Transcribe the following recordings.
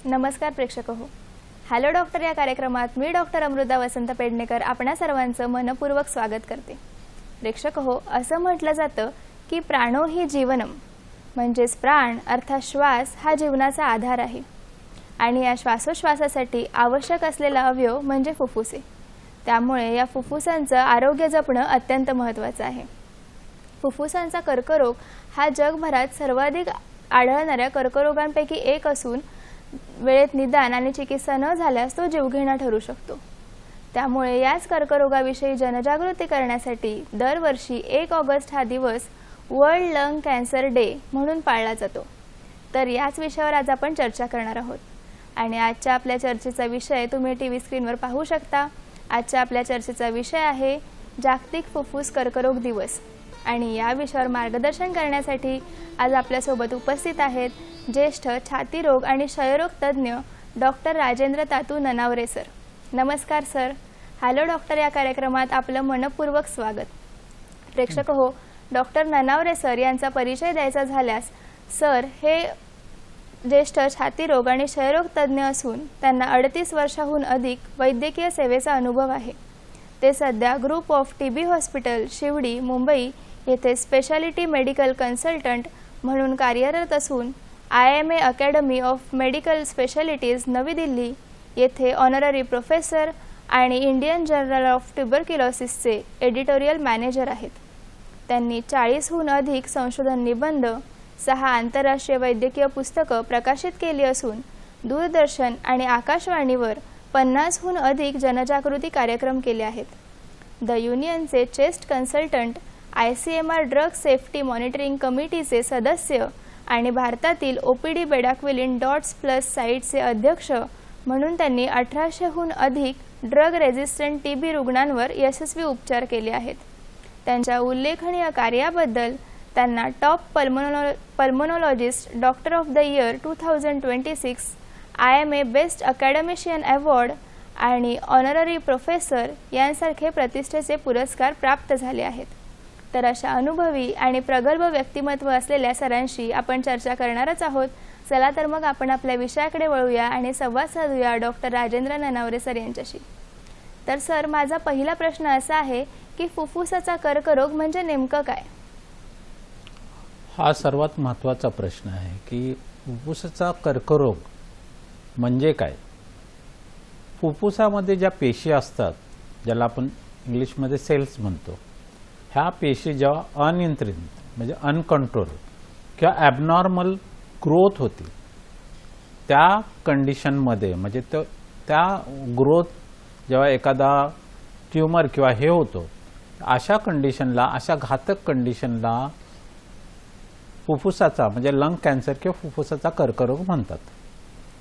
नमस्कार प्रेक्षक हो. हॅलो डॉक्टर या कार्यक्रमात मी डॉक्टर अमृता वसंत पेडणेकर आपणा सर्वांचं मनपूर्वक स्वागत करते. प्रेक्षक हो, असं म्हटलं जातं की प्राणो ही जीवनम, म्हणजेच प्राण अर्थात श्वास हा जीवनाचा आधार आहे आणि या श्वासोश्वासासाठी आवश्यक असलेला अवयव म्हणजे फुफ्फुसे. त्यामुळे या फुफ्फुसांचं आरोग्य जपणं अत्यंत महत्त्वाचं आहे. फुफ्फुसांचा कर्करोग हा जगभरात सर्वाधिक आढळणाऱ्या कर्करोगांपैकी एक असून वेळेत निदान आणि चिकित्सा न झाल्यास तो जीवघेणा ठरू शकतो. त्यामुळे याच कर्करोगाविषयी जनजागृती करण्यासाठी दरवर्षी 1 ऑगस्ट हा दिवस वर्ल्ड लंग कॅन्सर डे म्हणून पाळला जातो. तर याच विषयावर आज आपण चर्चा करणार आहोत आणि आजच्या आपल्या चर्चेचा विषय तुम्ही टीव्ही स्क्रीनवर पाहू शकता. आजच्या आपल्या चर्चेचा विषय आहे जागतिक फुफ्फुस कर्करोग दिवस आणि या विषयावर मार्गदर्शन करण्यासाठी आज आपल्यासोबत उपस्थित आहेत ज्येष्ठ छातीरोग आणि क्षयरोग तज्ज्ञ डॉक्टर राजेंद्र तातू ननावरे सर. नमस्कार सर. हॅलो डॉक्टर या कार्यक्रमात आपलं मनपूर्वक स्वागत. प्रेक्षक हो, डॉक्टर ननावरे सर यांचा परिचय द्यायचा झाल्यास सर हे ज्येष्ठ छातीरोग आणि क्षयरोग तज्ज्ञ असून त्यांना 38 वर्षांहून अधिक वैद्यकीय सेवेचा अनुभव आहे. ते सध्या group of TB hospital Sewri Mumbai येथे स्पेशालिटी मेडिकल कन्सल्टंट म्हणून कार्यरत असून IMA academy of medical specialities Navi Delhi येथे ऑनररी प्रोफेसर आणि इंडियन जर्नल ऑफ ट्युबरक्युलोसिसचे एडिटोरियल मॅनेजर आहेत. त्यांनी 40हून अधिक संशोधन निबंध, 6 आंतरराष्ट्रीय वैद्यकीय पुस्तकं प्रकाशित केली असून दूरदर्शन आणि आकाशवाणीवर 50हून अधिक जनजागृती कार्यक्रम केले आहेत. द युनियनचे chest consultant, ICMR drug safety monitoring कमिटीचे सदस्य आणि भारतातील OPD बेडाक्विलिन डॉट्स प्लस साईटचे अध्यक्ष म्हणून त्यांनी 1800हून अधिक ड्रग रेझिस्टंट TB रुग्णांवर यशस्वी उपचार केले आहेत. त्यांच्या उल्लेखनीय कार्याबद्दल त्यांना top pulmonologist doctor of the year 2026, IMA best academician award आणि ऑनररी प्रोफेसर यांसारखे प्रतिष्ठेचे पुरस्कार प्राप्त झाले आहेत. तर अशा अनुभवी आणि प्रगल्भ व्यक्तिमत्व असलेल्या सरांशी आपण चर्चा करणारच आहोत. चला तर मग आपण आपल्या विषयाकडे वळूया आणि संवाद साधूया डॉक्टर राजेंद्र ननावरे सर यांच्याशी. तर सर, माझा पहिला प्रश्न असा आहे की फुफ्फुसाचा कर्करोग म्हणजे नेमकं काय? हा सर्वात महत्त्वाचा प्रश्न आहे की फुफ्फुसाचा कर्करोग म्हणजे काय. फुफ्फुसामध्ये ज्या पेशी असतात, ज्याला आपण इंग्लिशमध्ये सेल्स म्हणतो, ह्या पेशी जेव्हा अनियंत्रित म्हणजे अनकंट्रोल किंवा ॲबनॉर्मल ग्रोथ होती, त्या कंडिशनमध्ये म्हणजे त्या ग्रोथ जेव्हा एखादा ट्यूमर किंवा हे होतो, अशा कंडिशनला, अशा घातक कंडिशनला फुफ्फुसाचा म्हणजे लंग कॅन्सर किंवा फुफ्फुसाचा कर्करोग म्हणतात.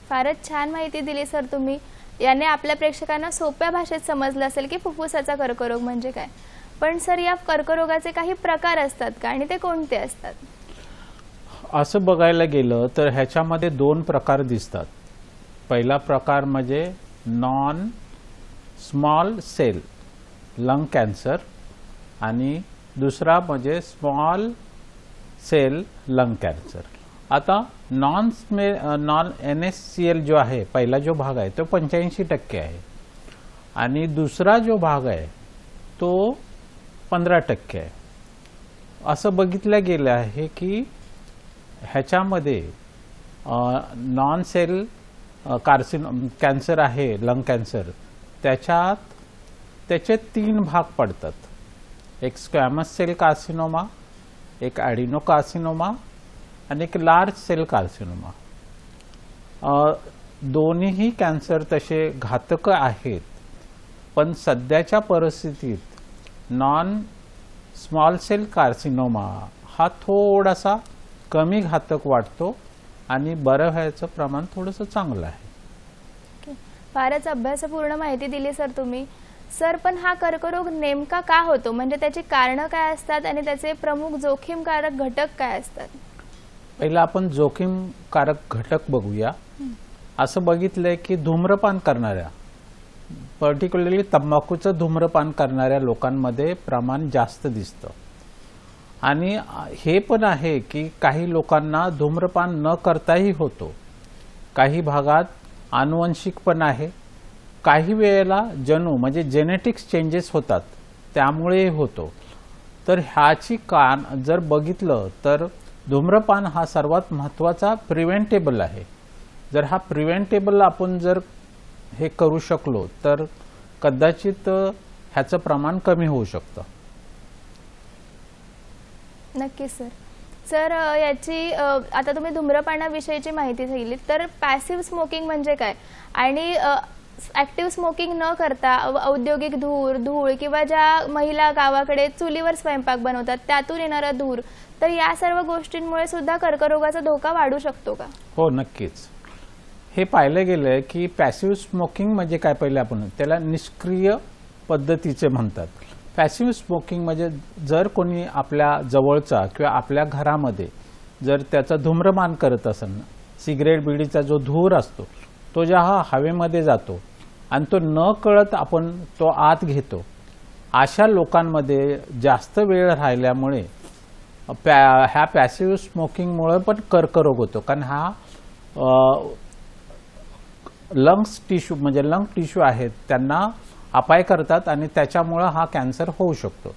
फारच छान माहिती दिली सर तुम्ही. याने आपल्या प्रेक्षकांना सोप्या भाषेत समजलं असेल की फुफ्फुसाचा कर्करोग म्हणजे काय. पण सर, या कर्करोगाचे काही प्रकार असतात का आणि ते कोणते असतात? असं बघायला गेलं तर ह्याच्यामध्ये 2 प्रकार दिसतात. पहिला प्रकार म्हणजे non small cell lung cancer आणि दुसरा म्हणजे स्मॉल सेल लंग कॅन्सर. आता नॉन NSCL जो आहे, पहिला जो भाग आहे तो 85% आहे आणि दुसरा जो भाग आहे तो 15% आहे. असं बघितलं गेलं आहे की ह्याच्यामध्ये नॉन सेल कॅन्सर आहे लंग कॅन्सर, त्याचे 3 भाग पडतात. एक स्क्वॅमस सेल कार्सिनोमा, एक ॲडिनो कार्सिनोमा आणि एक लार्ज सेल कार्सिनोमा. दोन्हीही कॅन्सर तसे घातक आहेत, पण सध्याच्या परिस्थितीत नॉन स्मॉल सेल कार्सिनोमा हा थोडासा कमी घातक वाटतो आणि बरं व्हायचं प्रमाण थोडंसं चांगलं आहे. फारच अभ्यासपूर्ण माहिती दिली सर तुम्ही. सर, पण हा कर्करोग नेमका का होतो, म्हणजे त्याची कारणं काय असतात आणि त्याचे प्रमुख जोखीमकारक घटक काय असतात? पहिला आपण जोखीमकारक घटक बघूया. असं बघितलंय की धूम्रपान करणाऱ्या, पर्टिक्युलरली तंबाखूचं धूम्रपान करणाऱ्या लोकांमध्ये प्रमाण जास्त दिसतं आणि हे पण आहे की काही लोकांना धूम्रपान न करताही होतो. काही भागात आनुवंशिक पण आहे, काही वेळेला जणू म्हणजे जेनेटिक्स चेंजेस होतात त्यामुळे होतो. तर ह्याची जर बघितलं तर धूम्रपान हा सर्वात महत्त्वाचा प्रिव्हेंटेबल आहे. जर हा प्रिव्हेंटेबल आपण जर हे करू शकलो तर कदाचित ह्याचं प्रमाण कमी होऊ शकतं. नक्कीच सर. सर याची आता तुम्ही धूम्रपानाविषयीची माहिती सांगितली, तर पॅसिव्ह स्मोकिंग म्हणजे काय आणि ॲक्टिव्ह स्मोकिंग न करता औद्योगिक धूळ किंवा ज्या महिला गावाकडे चुलीवर स्वयंपाक बनवतात त्यातून येणारा धूर, तर या सर्व गोष्टींमुळे सुद्धा कर्करोगाचा धोका वाढू शकतो का? हो, नक्कीच. हे पाहिलं गेलंय की पॅसिव्ह स्मोकिंग म्हणजे काय, पहिले आपण त्याला निष्क्रिय पद्धतीचे म्हणतात. पॅसिव्ह स्मोकिंग म्हणजे जर कोणी आपल्या जवळचा किंवा आपल्या घरामध्ये जर त्याचा धूम्रपान करत असेल, सिगरेट बिडीचा जो धूर असतो तो जेव्हा हवेमध्ये जातो आणि तो न कळत आपण तो आत घेतो, अशा लोकांमध्ये जास्त वेळ राहिल्यामुळे ह्या पॅसिव्ह स्मोकिंगमुळे पण कर्करोग होतो. कारण हा लंग्स टिश्यू म्हणजे लंग टिश्यू आहेत त्यांना अपाय करतात आणि त्याच्यामुळं हा कॅन्सर होऊ शकतो.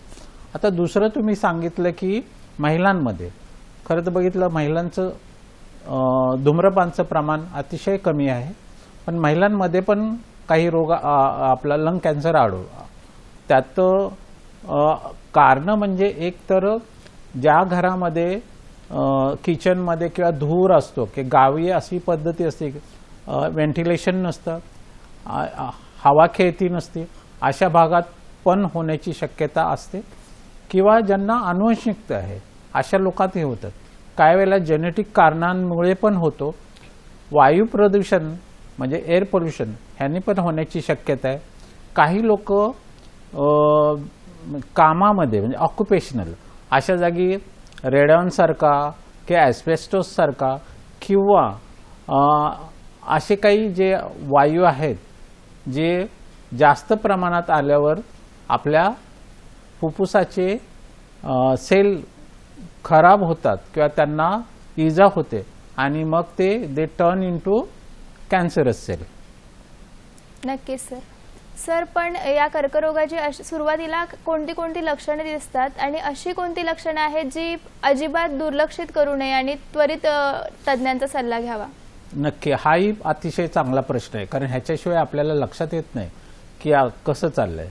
आता दुसरं तुम्ही सांगितलं की महिलांमध्ये, खरं तर बघितलं महिलांचं धूम्रपानचं प्रमाण अतिशय कमी आहे, पण महिलांमध्ये पण काही रोग आपला लंग कॅन्सर त्यात कारणं म्हणजे एक तर ज्या घरामध्ये किचनमध्ये किंवा धूर असतो की गावी अशी पद्धती असते व्हेंटिलेशन नसतं, हवा खेळती नसते, अशा भागात पण होण्याची शक्यता असते. किंवा ज्यांना आनुवंशिकता आहे अशा लोकांत हे होतात. काही वेळेला जेनेटिक कारणांमुळे पण होतो. वायू प्रदूषण म्हणजे एअर पोल्युशन ह्यांनी पण होण्याची शक्यता आहे. काही लोक कामामध्ये म्हणजे ऑक्युपेशनल अशा जागी रेडॉनसारखा किंवा ॲस्बेस्टोससारखा किंवा असे काही जे वायू आहेत जे जास्त प्रमाणात आल्यावर आपल्या फुफ्फुसाचे सेल खराब होतात किंवा त्यांना इजा होते आणि मग they turn into cancerous cell. नक्कीच सर. सर पण या कर्करोगाची सुरुवातीला कोणती कोणती लक्षणे दिसतात आणि अशी कोणती लक्षणे आहेत जी अजिबात दुर्लक्षित करू नये आणि त्वरित तज्ज्ञांचा सल्ला घ्यावा? नक्की, हाही अतिशय चांगला प्रश्न आहे, कारण ह्याच्याशिवाय आपल्याला लक्षात येत नाही की कसं चाललंय.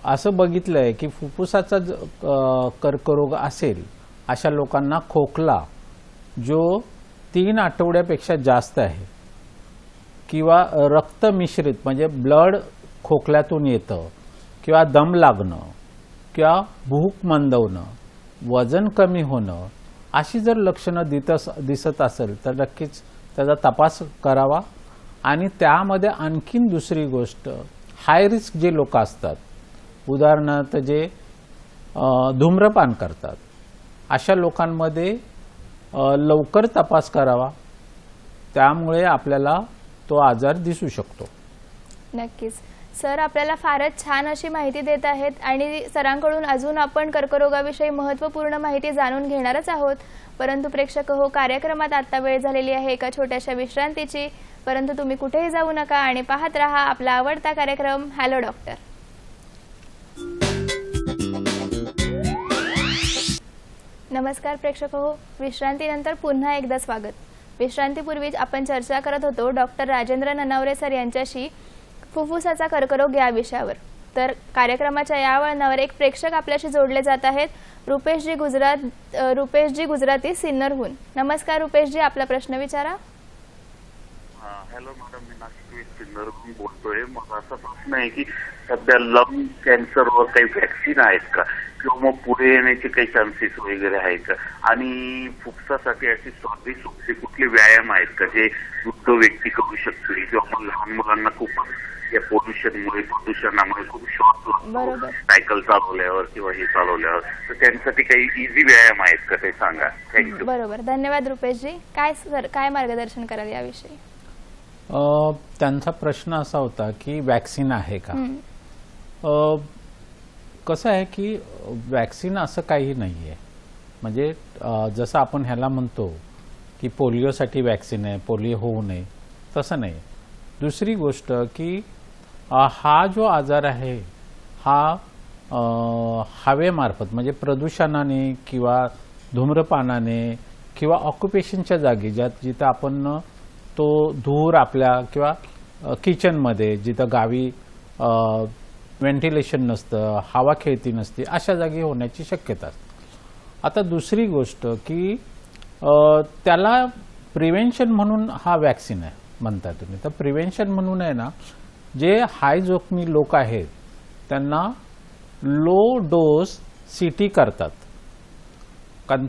असं बघितलंय की फुफ्फुसाचा कर्करोग असेल अशा लोकांना खोकला जो 3 आठवड्यापेक्षा जास्त आहे किंवा रक्त मिश्रित म्हणजे ब्लड खोकल्यातून येतं किंवा दम लागणं किंवा भूक मंदवणं, वजन कमी होणं, अशी जर लक्षणं दिसत असेल तर नक्कीच त्याचा तपास करावा. आणि त्यामध्ये आणखीन दुसरी गोष्ट, हाय रिस्क जे लोक असतात, उदाहरणार्थ जे धूम्रपान करतात, अशा लोकांमध्ये लवकर तपास करावा. त्यामुळे आपल्याला तो आजार दिसू शकतो. नक्कीच सर, आपल्याला फारच छान अशी माहिती देत आहेत आणि सरांकडून अजून आपण कर्करोगाविषयी महत्त्वपूर्ण माहिती जाणून घेणारच आहोत. परंतु प्रेक्षक हो, कार्यक्रमात आता वेळ झालेली आहे एका छोट्याशा विश्रांतीची. परंतु तुम्ही कुठेही जाऊ नका आणि पाहत रहा आपला आवडता कार्यक्रम हॅलो डॉक्टर. नमस्कार प्रेक्षक हो, विश्रांतीनंतर पुन्हा एकदा स्वागत. विश्रांतीपूर्वी आपण चर्चा करत होतो डॉक्टर राजेंद्र ननावरे सर यांच्याशी फुफ्फुसाचा कर्करोग या विषयावर. तर कार्यक्रमाच्या या वळणावर एक प्रेक्षक आपल्याशी जोडले जात आहेत, रुपेशजी गुजराती सिन्नरहून. नमस्कार रुपेशजी, आपला प्रश्न विचारा. हॅलो मॅडम, मी नाशिक सिन्नरहून बोलतोय. मग असा प्रश्न आहे की सध्या लंग कॅन्सरवर काही व्हॅक्सिन आहेत का किंवा मग पुढे येण्याचे काही चान्सेस वगैरे आहेत का? आणि फुफ्फुसासाठी अशी साधी सोपे कुठले व्यायाम आहेत का जे वृद्ध व्यक्ती करू शकते किंवा मग लहान मुलांना खूपच या पोल्युशनमुळे प्रदूषणामुळे खूप श्वास लागतो सायकल चालवल्यावर किंवा हे चालवल्यावर, तर त्यांच्यासाठी काही इझी व्यायाम आहेत का ते सांगा. थँक्यू. बरोबर, धन्यवाद रुपेशजी. काय मार्गदर्शन कराल याविषयी? त्यांचा प्रश्न असा होता की वॅक्सिन आहे का. कसं आहे की वॅक्सिन असं काही नाही आहे. म्हणजे जसं आपण ह्याला म्हणतो की पोलिओसाठी वॅक्सिन आहे, पोलिओ होऊ नये, तसं नाही. दुसरी गोष्ट की हा जो आजार आहे हा हवेमार्फत म्हणजे प्रदूषणाने किंवा धूम्रपानाने किंवा ऑक्युपेशनच्या जागी जिथं आपण तो धूर आपल्या किंवा किचनमध्ये जिथं गावी व्हेंटिलेशन नसतं, हवा खेळती नसते, अशा जागी होण्याची शक्यता असते. आता दुसरी गोष्ट की त्याला प्रिव्हेन्शन म्हणून हा वॅक्सिन आहे म्हणता तुम्ही. तर प्रिव्हेन्शन म्हणून आहे ना, जे हाय जोखमी लोक आहेत त्यांना लो डोस CT करतात. कारण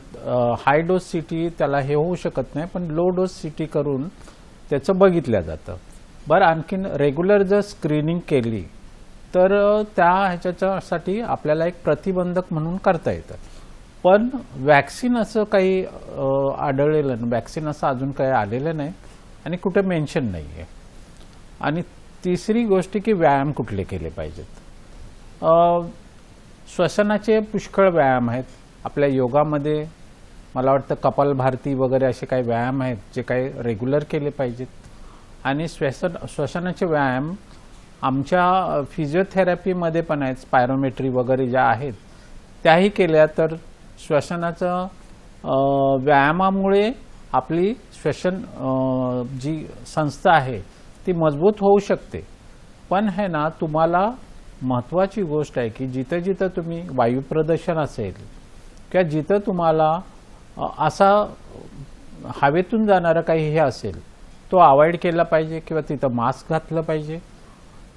हाय डोस CT त्याला हे होऊ शकत नाही, पण लो डोस CT करून त्याचं बघितलं जातं. बरं, आणखीन रेग्युलर जर स्क्रीनिंग केली तर त्या ह्याच्यासाठी आपल्याला एक प्रतिबंधक म्हणून करता येतं. पण वॅक्सिन असं काही आढळलेलं नाही, वॅक्सिन असं अजून काही आलेलं नाही आणि कुठे मेन्शन नाही आहे. आणि तिसरी गोष्ट की व्यायाम कुठले केले पाहिजेत. श्वसनाचे पुष्कळ व्यायाम आहेत आपल्या योगामध्ये. मला वाटतं कपालभाती वगैरे असे काही व्यायाम आहेत जे काही रेग्युलर केले पाहिजेत. आणि श्वसनाचे व्यायाम आमच्या फिजिओथेरपीमध्ये पण आहेत, स्पायरोमेट्री वगैरे ज्या आहेत त्याही केल्या तर श्वसनाचं व्यायामामुळे आपली श्वसन जी संस्था आहे ती मजबूत होऊ शकते. पण है ना, तुम्हाला महत्त्वाची गोष्ट आहे की जिथं जिथं तुम्ही वायू प्रदूषण असेल किंवा जिथं तुम्हाला असा हवेतून जाणारं काही हे असेल तो अवॉइड केला पाहिजे किंवा तिथं मास्क घातलं पाहिजे.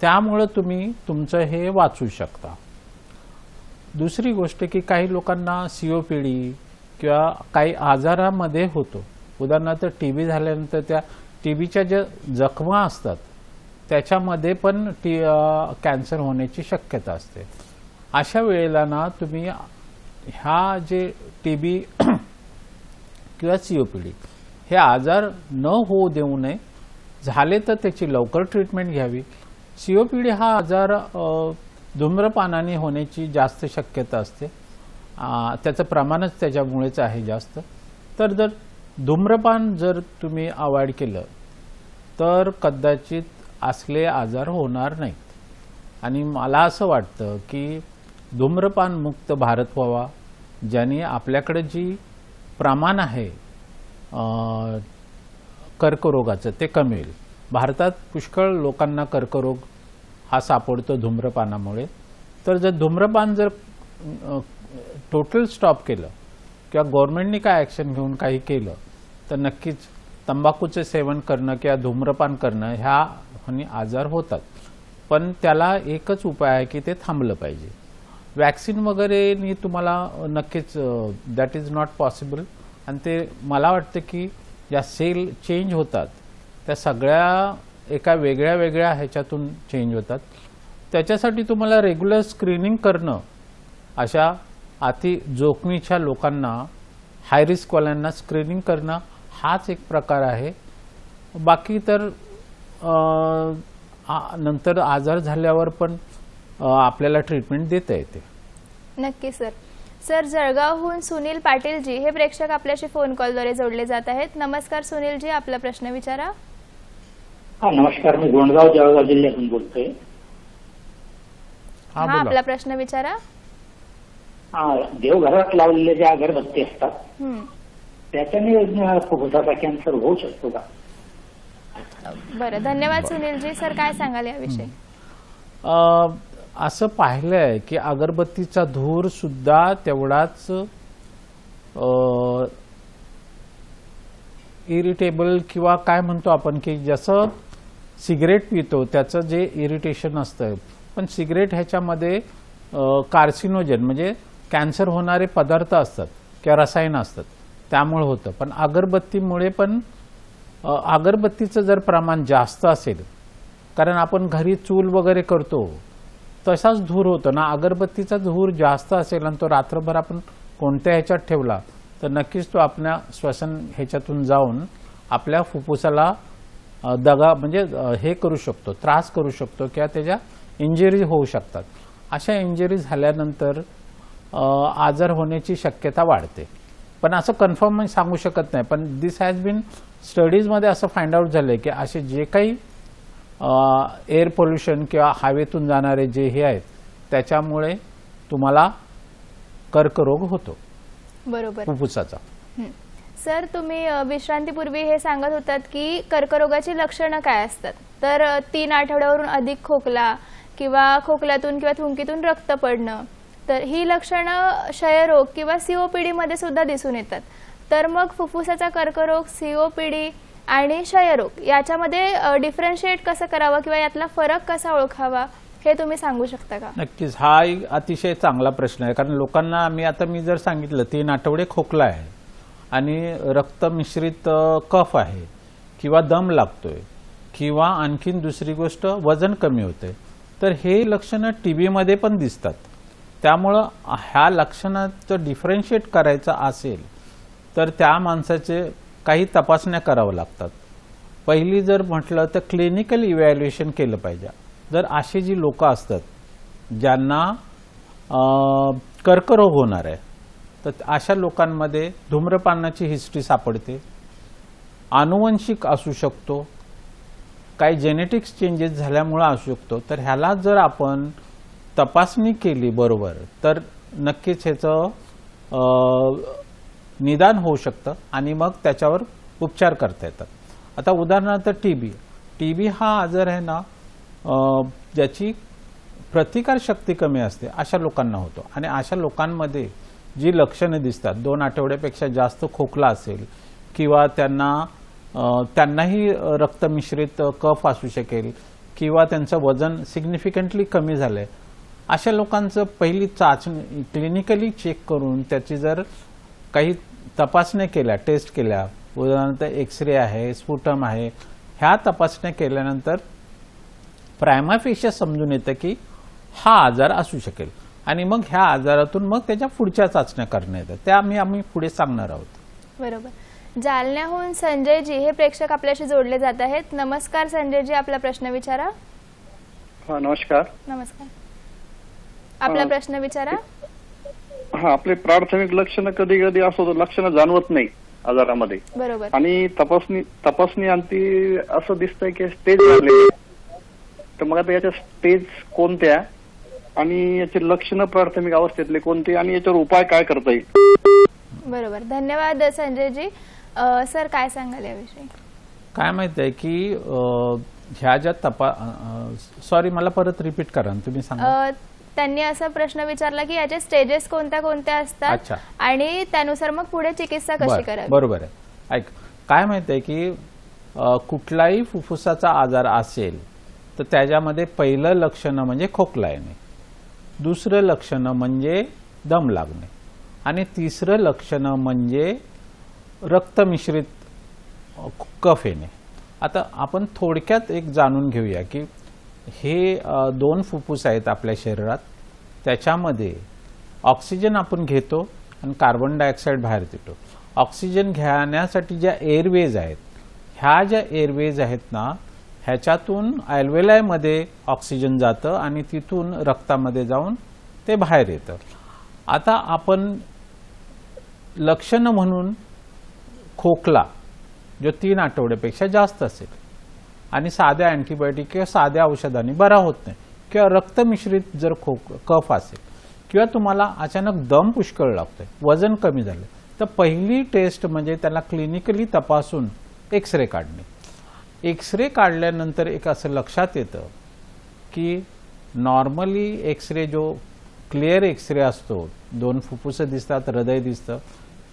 त्यामुळं तुम्ही तुमचं हे वाचू शकता. दुसरी गोष्ट की काही लोकांना COPD किंवा काही आजारामध्ये होतो. उदाहरणार्थ TB झाल्यानंतर त्या TBच्या ज्या जखमा असतात त्याच्यामध्ये पण कॅन्सर होण्याची शक्यता असते. अशा वेळेला ना तुम्ही ह्या जे TB किंवा COPD हे आजार न होऊ देऊ नये. झाले तर त्याची लवकर ट्रीटमेंट घ्यावी. COPD हा आजार धूम्रपानाने होण्याची जास्त शक्यता असते, त्याचं प्रमाणच त्याच्यामुळेच आहे जास्त. तर जर धूम्रपान जर तुम्ही अवॉइड केलं तर कदाचित असले आजार होणार नाहीत. आणि मला असं वाटतं की धूम्रपान मुक्त भारत व्हावा, ज्याने आपल्याकडे जी प्रमाण आहे कर्करोगाचं ते कमी होईल. भारतात पुष्कळ लोकांना कर्करोग हा सापडतो धूम्रपानामुळे. तर जर धूम्रपान जर टोटल स्टॉप केलं किंवा गव्हर्नमेंटने काय ॲक्शन घेऊन काही केलं तर नक्कीच तंबाखूचे सेवन करणं किंवा धूम्रपान करणं ह्या आजार होतात. पण त्याला एकच उपाय आहे की ते थांबलं पाहिजे. वॅक्सिन वगैरेनी तुम्हाला नक्कीच दॅट इज नॉट पॉसिबल. आणि ते मला वाटतं की ज्या सेल चेंज होतात त्या सगळ्या एका वेगळ्या वेगळ्या ह्याच्यातून चेंज होतात. त्याच्यासाठी तुम्हाला रेग्युलर स्क्रीनिंग करणं, अशा अति जोखमीच्या लोकांना, हाय रिस्कवाल्यांना स्क्रीनिंग करणं हाच एक प्रकार आहे. बाकी तर नंतर आजार झाल्यावर पण आपल्याला ट्रीटमेंट देता येते. नक्की सर. सर, जळगावहून सुनील पाटीलजी हे प्रेक्षक आपल्याशी फोन कॉलद्वारे जोडले जात आहेत. नमस्कार सुनीलजी, आपला प्रश्न विचारा. हा नमस्कार, मी गोंडगाव जळगाव जिल्ह्यातून बोलतोय. हा, आपला प्रश्न विचारा. हा, देवघरात लावलेल्या ज्या अगरबत्ती असतात त्याच्याने फुफ्फुसाचा कॅन्सर होऊ शकतो का? बरं, धन्यवाद सुनीलजी. सर, काय सांगाल याविषयी? असं पाहिलंय की अगरबत्तीचा धूर सुद्धा तेवढाच इरिटेबल किंवा काय म्हणतो आपण की जसं सिगरेट पितो त्याचं जे इरिटेशन असतं, पण सिगरेट ह्याच्यामध्ये कार्सिनोजन म्हणजे कॅन्सर होणारे पदार्थ असतात किंवा रसायनं असतात, त्यामुळे होतं. पण अगरबत्तीमुळे पण अगरबत्तीचं जर प्रमाण जास्त असेल, कारण आपण घरी चूल वगैरे करतो तसाच धूर होतो ना, अगरबत्तीचा धूर जास्त असेल आणि तो रात्रभर आपण कोणत्या ह्याच्यात ठेवला तर नक्कीच तो आपल्या श्वसन ह्याच्यातून जाऊन आपल्या फुफ्फुसाला दगा म्हणजे हे करू शकतो, त्रास करू शकतो किंवा त्याच्या इंजरी होऊ शकतात. अशा इंजरी झाल्यानंतर आजार होण्याची शक्यता वाढते. पण असं कन्फर्म सांगू शकत नाही. पण दिस हॅज बीन स्टडीजमध्ये असं फाइंड आउट झालं आहे की असे जे काही एअर पोल्युशन किंवा हवेतून जाणारे जे हे आहेत त्याच्यामुळे तुम्हाला कर्करोग होतो बरोबर. फुफ्फुसाचा. सर, तुम्ही विश्रांतीपूर्वी हे सांगत होतात की कर्करोगाची लक्षणं काय असतात. तर 3 आठवड्यावरून अधिक खोकला किंवा खोकल्यातून किंवा थुंकीतून रक्त पडणं, तर ही लक्षणं क्षयरोग किंवा COPD मध्ये सुद्धा दिसून येतात. तर मग फुफ्फुसाचा कर्करोग, COPD आणि क्षयरोग याच्यामध्ये डिफरन्शिएट कसं करावं किंवा यातला फरक कसा ओळखावा हे तुम्ही सांगू शकता का? नक्कीच, हा एक अतिशय चांगला प्रश्न आहे. कारण लोकांना मी जर सांगितलं 3 आठवडे खोकला आहे आणि रक्त मिश्रित कफ आहे किंवा दम लागतोय किंवा आणखीन दुसरी गोष्ट वजन कमी होते, तर हे लक्षणं TB मध्ये पण दिसतात. त्यामुळं ह्या लक्षणाचं डिफरन्शिएट करायचं असेल तर त्या माणसाचे काही तपासण्या कराव्या लागतात. पहिली जर म्हटलं तर क्लिनिकल इव्हॅल्युएशन केलं पाहिजे. जर अशी जी लोक असतात ज्यांना कर्करोग होणार आहे तर अशा लोकांमध्ये धूम्रपानाची हिस्ट्री सापडते, आनुवंशिक असू शकतो, काही जेनेटिक्स चेंजेस झाल्यामुळे असू शकतो. तर ह्याला जर आपण तपासणी केली बरोबर तर नक्कीच ह्याचं निदान होऊ शकतं आणि मग त्याच्यावर उपचार करता येतात. आता उदाहरणार्थ TB हा आजार आहे ना, ज्याची प्रतिकारशक्ती कमी असते अशा लोकांना होतो. आणि अशा लोकांमध्ये जी लक्षणं दिसतात, 2 आठवड्यापेक्षा जास्त खोकला असेल किंवा त्यांनाही रक्तमिश्रित कफ असू शकेल किंवा त्यांचं वजन सिग्निफिकंटली कमी झालं आहे, अशा लोकांचं पहिली चाचणी क्लिनिकली चेक करून त्याची जर काही तपासण्या केल्या, टेस्ट केल्या, उदाहरणार्थ एक्सरे आहे, स्पुटम आहे, ह्या तपासण्या केल्यानंतर प्रायमा फेशिया समजून येतं की हा आजार असू शकेल आणि मग ह्या आजारातून मग त्याच्या पुढच्या चाचण्या करण्यात येतात. त्या आम्ही पुढे सांगणार आहोत. बरोबर. जालन्याहून संजयजी हे प्रेक्षक आपल्याशी जोडले जात आहेत. नमस्कार संजयजी, आपला प्रश्न विचारा. हा, नमस्कार. नमस्कार, आपला प्रश्न विचारा. हा, आपले प्राथमिक लक्षण कधी कधी असं लक्षणं जाणवत नाही आजारामध्ये. बरोबर. आणि तपासणी अंती असं दिसतंय की स्टेज झाले, तर मग आता याच्या स्टेज कोणत्या आणि याचे लक्षणं प्राथमिक अवस्थेतले कोणते आणि याच्यावर उपाय काय करता येईल? बरोबर, धन्यवाद संजयजी. सर, काय सांगाल याविषयी? काय माहित आहे की ह्या ज्या सॉरी, मला परत रिपीट करा, तुम्ही सांगा. त्यांनी असा प्रश्न विचारला की याचे स्टेजेस कोणत्या असतात आणि त्यानुसार मग पुढे चिकित्सा कशी करावी. बरोबर आहे. ऐक, काय माहित आहे की कुठलाही फुफ्फुसाचा आजार असेल तर त्याच्यामध्ये पहिलं लक्षण म्हणजे खोकला येणे, दुसरं लक्षण म्हणजे दम लागणे आणि तिसरं लक्षण म्हणजे रक्तमिश्रित कफ येणे. आता आपण थोडक्यात एक जाणून घेऊया की हे 2 फुफ्फुस आहेत आपल्या शरीरात, त्याच्यामध्ये ऑक्सिजन आपण घेतो आणि कार्बन डायऑक्साईड बाहेर देतो. ऑक्सिजन घेण्यासाठी ज्या एअरवेज आहेत, ह्या ज्या एअरवेज आहेत ना, ह्याच्यातून अल्वेलायमध्ये ऑक्सिजन जातं आणि तिथून रक्तामध्ये जाऊन ते बाहेर येतं. आता आपण लक्षण म्हणून खोकला जो 3 आठवड्यापेक्षा जास्त असेल आणि साध्या अँटीबायोटिक किंवा साध्या औषधांनी बरा होत नाही किंवा रक्तमिश्रित जर कफ असेल किंवा तुम्हाला अचानक दम पुष्कळ लागतोय, वजन कमी झालं, तर पहिली टेस्ट म्हणजे त्याला क्लिनिकली तपासून एक्सरे काढणे. एक्सरे काढल्यानंतर एक असं लक्षात येतं की नॉर्मली एक्सरे जो क्लिअर एक्सरे असतो, 2 फुफ्फुसं दिसतात, हृदय दिसतं,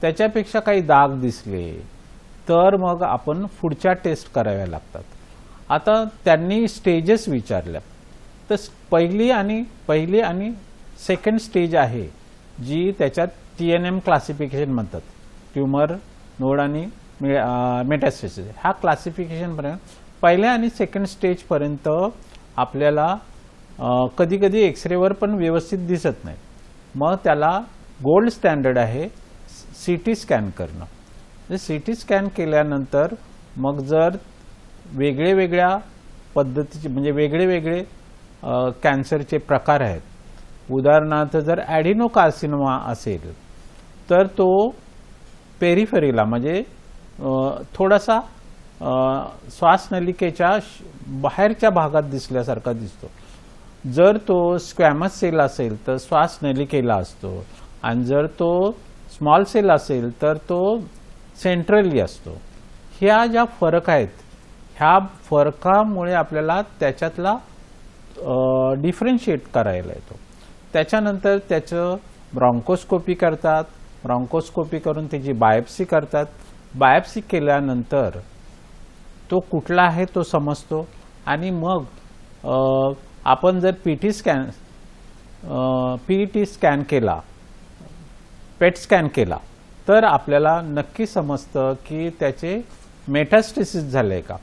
त्याच्यापेक्षा काही दाग दिसले तर मग आपण पुढच्या टेस्ट कराव्या लागतात. आता त्यांनी स्टेजेस विचारल्या, तर पहिली आणि सेकंड स्टेज आहे जी त्याच्यात TNM क्लासिफिकेशन म्हणतात, ट्युमर, नोड आणि मेटास्टेसिस. हा क्लासिफिकेशनपर्यंत पहिल्या आणि सेकंड स्टेजपर्यंत आपल्याला कधी कधी एक्सरेवर पण व्यवस्थित दिसत नाही. मग त्याला गोल्ड स्टँडर्ड आहे CT स्कॅन करणं. CT स्कॅन केल्यानंतर मग जर वेगळ्या पद्धतीचे म्हणजे वेगळे कॅन्सरचे प्रकार आहेत, उदाहरणार्थ जर ॲडिनोकार्सिनोमा असेल तर तो पेरिफेरीला म्हणजे थोडासा श्वासनलिकेच्या बाहेरच्या भागात दिसल्यासारखा दिसतो. जर तो स्क्वॅमस सेल असेल तर श्वासनलिकेला असतो, आणि जर तो स्मॉल सेल असेल तर तो सेंट्रली असतो. ह्या ज्या फरक आहेत, ह्या फरकामुळे आपल्याला त्याच्यातला डिफरन्शिएट करायला येतो. त्याच्यानंतर त्याचं ब्रॉन्कोस्कोपी करतात, ब्रॉन्कोस्कोपी करून त्याची बायोप्सी करतात. बायोप्सी केल्यानंतर तो कुठला आहे तो समजतो, आणि मग आपण जर पीटी स्कॅन केला, पेट स्कॅन केला, तर आपल्याला नक्की समजतं की त्याचे मेटास्टेसिस झाले का.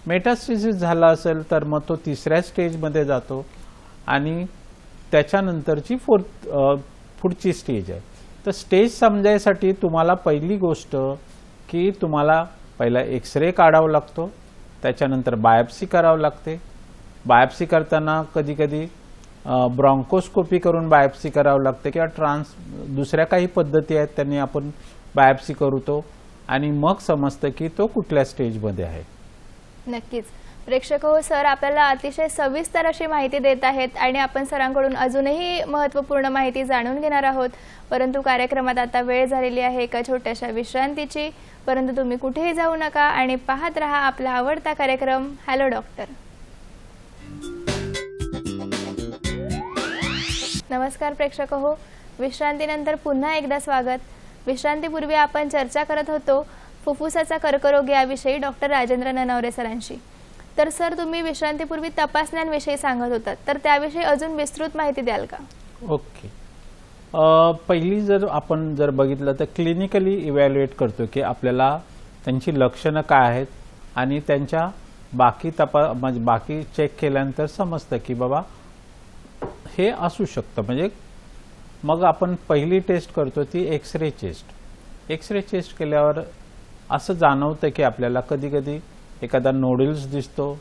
मेटास्टेसिस झाला असेल तर मग तो 3ऱ्या स्टेजमध्ये जातो, आणि त्याच्यानंतरची पुढची स्टेज आहे. तर स्टेज समजायसाठी तुम्हाला पहिली गोष्ट की तुम्हाला पहिला एक्सरे काढावा लागतो, त्याच्यानंतर बायोप्सी करावं लागते. बायोप्सी करताना कधी कधी ब्रॉन्कोस्कोपी करून बायोप्सी करावं लागते, किंवा दुसऱ्या काही पद्धती आहेत त्यांनी आपण बायोप्सी करतो, आणि मग समजतं की तो कुठल्या स्टेजमध्ये आहे. नक्कीच. प्रेक्षक हो, सर आपल्याला अतिशय सविस्तर अशी माहिती देत आहेत, आणि आपण सरांकडून अजूनही महत्त्वपूर्ण माहिती जाणून घेणार आहोत. परंतु कार्यक्रमात आता वेळ झालेली आहे एका छोट्याशा विश्रांतीची. परंतु तुम्ही कुठेही जाऊ नका आणि पाहत रहा आपला आवडता कार्यक्रम हॅलो डॉक्टर. नमस्कार प्रेक्षक हो, विश्रांतीनंतर पुन्हा एकदा स्वागत. विश्रांतीपूर्वी आपण चर्चा करत होतो फुफ्फुसाचा कर्करोग याविषयी डॉक्टर राजेंद्र ननावरे सरांशी. तर सर तुम्ही विश्रांतीपूर्वी तपासण्यांविषयी सांगत होतात, तर त्याविषयी अजून विस्तृत माहिती द्याल का? ओके. पहिली जर आपण बघितलं तर क्लिनिकली इव्हॅल्युएट करतो की आपल्याला त्यांची लक्षणं काय आहेत, आणि त्यांच्या म्हणजे बाकी चेक केल्यानंतर समजतं की बाबा हे असू शकतं. म्हणजे मग आपण पहिली टेस्ट करतो ती एक्सरे चेस्ट. एक्सरे चेस्ट केल्यावर असं जाणवतं की आपल्याला कधी कधी एखादा नोडल्स दिसतो,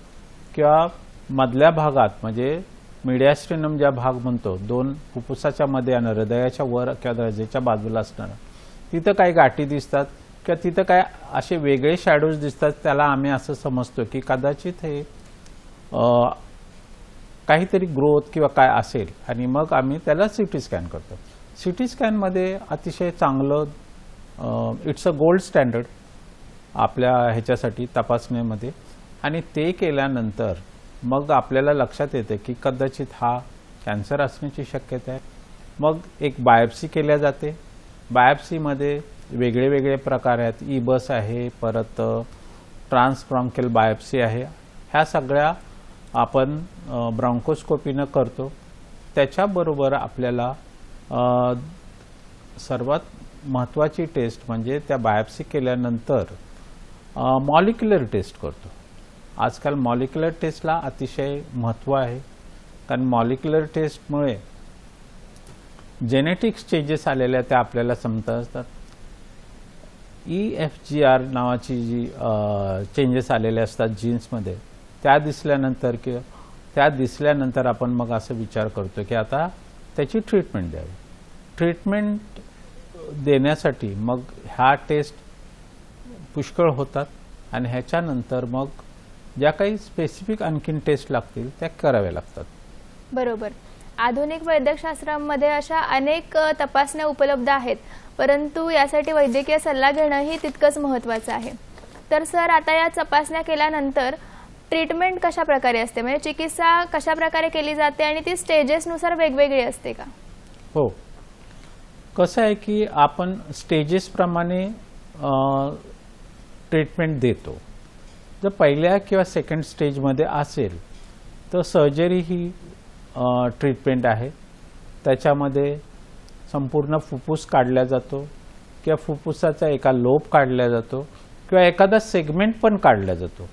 किंवा मधल्या भागात म्हणजे मिडियास्ट्रिनम ज्या भाग म्हणतो, 2 फुफ्फुसाच्या मध्ये आणि हृदयाच्या वर किंवा हृदयाच्या बाजूला असणारा, तिथं काही गाठी दिसतात, किंवा तिथं काय असे वेगळे शॅडोज दिसतात. त्याला आम्ही असं समजतो की कदाचित हे काहीतरी ग्रोथ किंवा काय असेल, आणि मग आम्ही त्याला सीटी स्कॅन करतो. सीटी स्कॅनमध्ये अतिशय चांगलं, इट्स अ गोल्ड स्टँडर्ड आपल्या ह्याच्यासाठी तपासणीमध्ये, आणि ते केल्यानंतर मग आपल्याला लक्षात येते की कदाचित हा कॅन्सर असण्याची शक्यता आहे. मग एक बायोप्सी केल्या जाते. बायोप्सीमध्ये वेगळे वेगळे प्रकार आहेत. ईबस आहे, परत ट्रान्सब्रॉन्कियल बायोप्सी आहे. ह्या सगळ्या आपण ब्रॉन्कोस्कोपीनं करतो. त्याच्याबरोबर आपल्याला सर्वात महत्त्वाची टेस्ट म्हणजे त्या बायोप्सी केल्यानंतर मॉलिक्युलर टेस्ट करतो. आजकाल मॉलिक्युलर टेस्टला अतिशय महत्त्व आहे, कारण मॉलिक्युलर टेस्टमुळे जेनेटिक्स चेंजेस आलेल्या त्या आपल्याला समजतात. EFGR नावाची जी चेंजेस आलेले असतात जीन्समध्ये, त्या दिसल्यानंतर आपण मग असं विचार करतो की आता त्याची ट्रीटमेंट द्यावी. ट्रीटमेंट देण्यासाठी मग ह्या टेस्ट पुष्कळ होतात, आणि ह्याच्यानंतर मग ज्या काही स्पेसिफिक आणखीन टेस्ट लागतील त्या कराव्या लागतात. बरोबर. आधुनिक वैद्यकशास्त्रामध्ये अशा अनेक तपासण्या उपलब्ध आहेत, परंतु यासाठी वैद्यकीय सल्ला घेणंही तितकंच महत्त्वाचं आहे. तर सर आता या तपासण्या केल्यानंतर ट्रीटमेंट कशा प्रकारे असते, म्हणजे चिकित्सा कशा प्रकारे केली जाते, आणि ती स्टेजेसनुसार वेगवेगळी असते का? हो, कसं आहे की आपण स्टेजेसप्रमाणे ट्रीटमेंट देतो. जर पहिल्या किंवा सेकंड स्टेजमध्ये असेल तर सर्जरी ही ट्रीटमेंट आहे. त्याच्यामध्ये संपूर्ण फुफ्फुस काढला जातो, किंवा फुफ्फुसाचा एका लोब काढला जातो, किंवा एखादा सेगमेंट पण काढला जातो.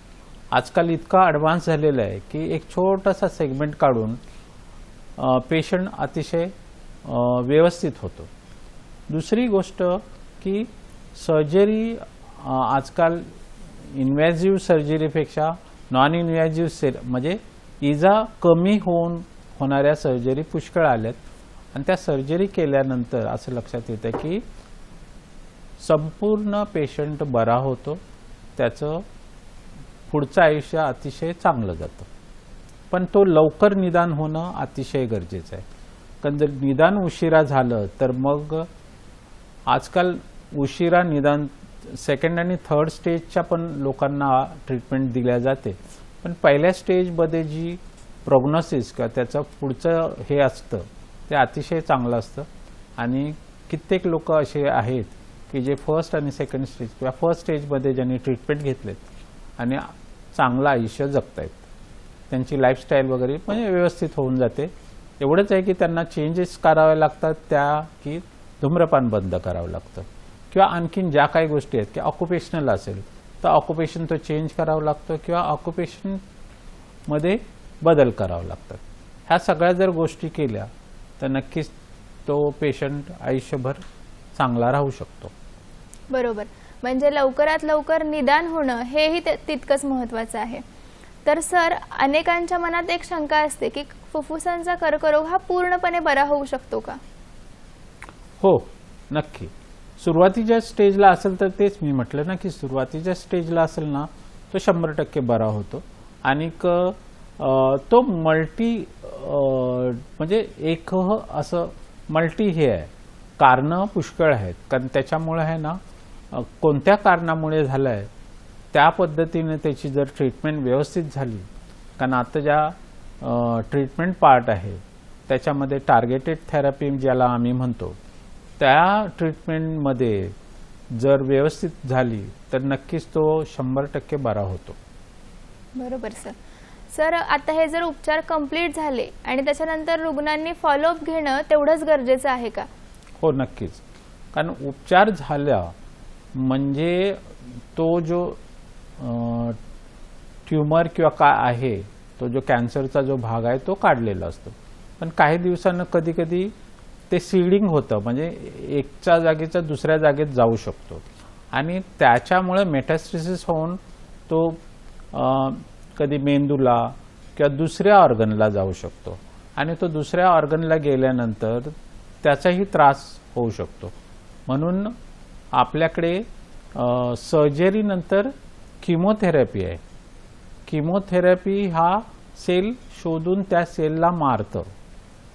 आजकाल इतका ॲडव्हान्स झालेला आहे की एक छोटासा सेगमेंट काढून पेशंट अतिशय व्यवस्थित होतो. दुसरी गोष्ट की सर्जरी आजकाल इन्व्हेजिव्ह सर्जरीपेक्षा नॉन इन्व्हेजिव्ह म्हणजे इजा कमी होणाऱ्या सर्जरी पुष्कळ आल्यात, आणि त्या सर्जरी केल्यानंतर असं लक्षात येतं की संपूर्ण पेशंट बरा होतो, त्याचं पुढचं आयुष्य अतिशय चांगलं जातं. पण तो लवकर निदान होणं अतिशय गरजेचं आहे. कारण जर निदान उशिरा झालं तर मग आजकाल उशिरा निदान सेकंड आणि थर्ड स्टेजच्या पण लोकांना ट्रीटमेंट दिल्या जाते. पण पहिल्या स्टेजमध्ये जी प्रोग्नोसिस किंवा त्याचं पुढचं हे असतं ते अतिशय चांगलं असतं. आणि कित्येक लोक असे आहेत की जे फर्स्ट आणि सेकंड स्टेज किंवा फर्स्ट स्टेजमध्ये ज्यांनी ट्रीटमेंट घेतलेत आणि चांगलं आयुष्य जगतायत, त्यांची लाईफस्टाईल वगैरे म्हणजे व्यवस्थित होऊन जाते. एवढंच आहे की त्यांना चेंजेस करावे लागतात, त्या की धूम्रपान बंद करावं लागतं किंवा आणखीन ज्या काही गोष्टी आहेत की ऑक्युपेशनल असेल तर ऑक्युपेशन तो चेंज करावं लागतं किंवा ऑक्युपेशनमध्ये बदल करावं लागतात. ह्या सगळ्या जर गोष्टी केल्या तर नक्कीच तो पेशंट आयुष्यभर चांगला राहू शकतो. बरोबर. म्हणजे लवकरात लवकर निदान होणं हेही तितकंच महत्त्वाचं आहे. तर सर, अनेकांच्या मनात एक शंका असते की फुफ्फुसांचा कर्करोग हा पूर्णपणे बरा होऊ शकतो का? हो, नक्की. सुरुवातीच्या स्टेजला असेल तर तेच मी म्हटलं ना की सुरुवातीच्या स्टेजला असेल ना तो 100% बरा होतो. आणि तो मल्टी म्हणजे एक असं मल्टी हे आहे, कारणं पुष्कळ आहेत. कारण त्याच्यामुळे आहे ना कोणत्या कारणामुळे झालं आहे त्या पद्धतीने त्याची जर ट्रीटमेंट व्यवस्थित झाली, कारण आता ज्या ट्रीटमेंट पार्ट आहे त्याच्यामध्ये टार्गेटेड थेरपी ज्याला आम्ही म्हणतो, त्या ट्रीटमेंटमध्ये जर व्यवस्थित झाली तर नक्कीच तो 100% बरा होतो. बरोबर सर. सर, आता हे जर उपचार कंप्लीट झाले आणि त्याच्यानंतर रुग्णांनी फॉलोअप घेणं तेवढंच गरजेचं आहे का? हो, नक्कीच. कारण उपचार झाला म्हणजे तो जो ट्यूमर किंवा काय आहे, तो जो कॅन्सरचा जो भाग आहे तो काढलेला असतो. पण काही दिवसांना कधी कधी ते सीडिंग होतं, म्हणजे एकच्या जागेचा दुसऱ्या जागेत जाऊ शकतो आणि त्याच्यामुळे मेटास्टेसिस होऊन तो कधी मेंदूला किंवा दुसऱ्या ऑर्गनला जाऊ शकतो आणि तो दुसऱ्या ऑर्गनला गेल्यानंतर त्याचाही त्रास होऊ शकतो. म्हणून आपल्याकडे सर्जरीनंतर किमोथेरपी आहे. किमोथेरपी हा सेल शोधून त्या सेलला मारतं,